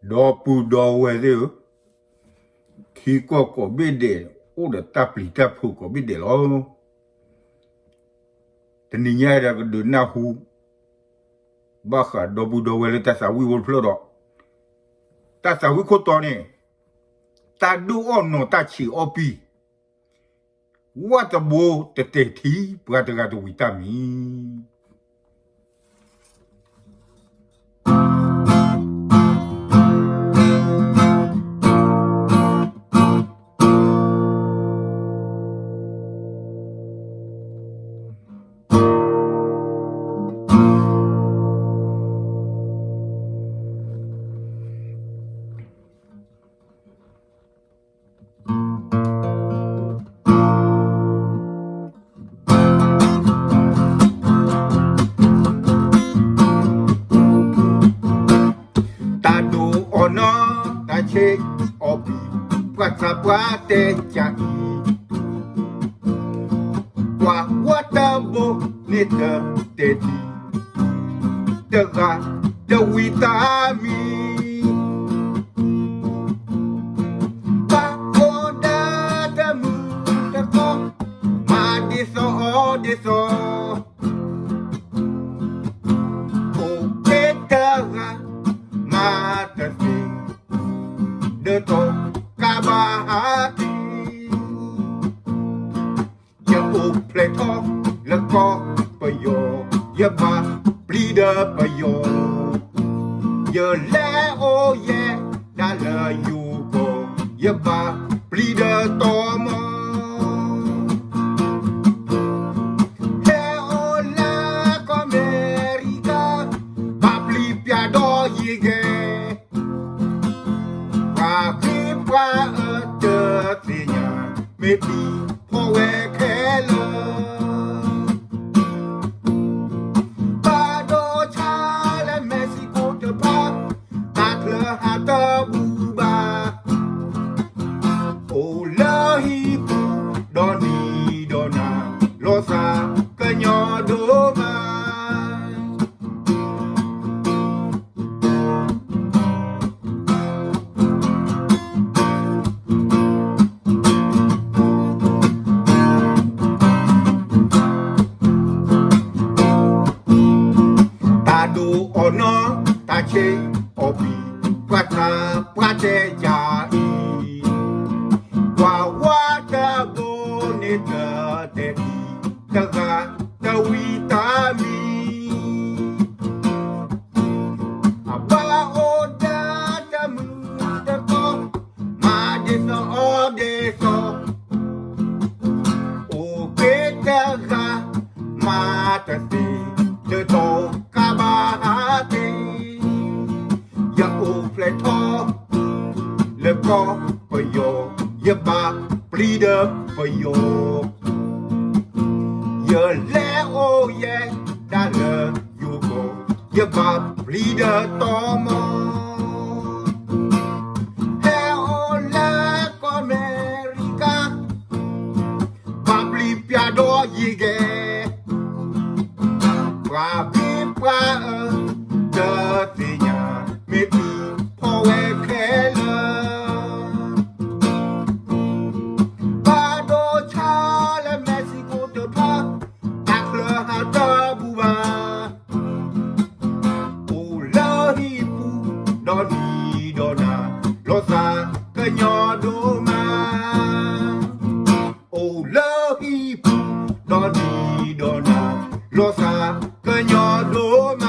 Dopo doweze kiko ko bede o de tapli tapu ko bede lo teninya da do na hu baka dobu dowele ta sa wi wol flodo ta sa wi ko to ni ta du ono ta chi opi what a bo te ti prata ga do vitami ono ta che opi prata prate chai wa wata bo ni te ti te ga de vitami pa oda da mu da ko ma di so o petara matasi de to kabahati ya o pleto le ko payo ya ba plida payo ya le o ye da le yu go ya ba plida tomo he o la comerica ba pli piado yige qua te tinya maybe for where kelo bado chale Mexico te pa takle hata buba oh lahi doni dona losa kenyo doma ono ta che opi prata prate jai wa ta bonita te ta ga ta vitami aba oda ta mu ta ko ma de so o ke ta ga ma ta si de to ya o fleto le ko payo ya ba plida payo ya le o ye da le you go ya ba plida tomo he o la ko America ba pli piado yige pra bi pra de tinya maybe for where kelo bado chale Mexico te pa takle hata buba oh lahi pu doni dona losa kenyo doma oh lahi pu doni dona losa kenyo doma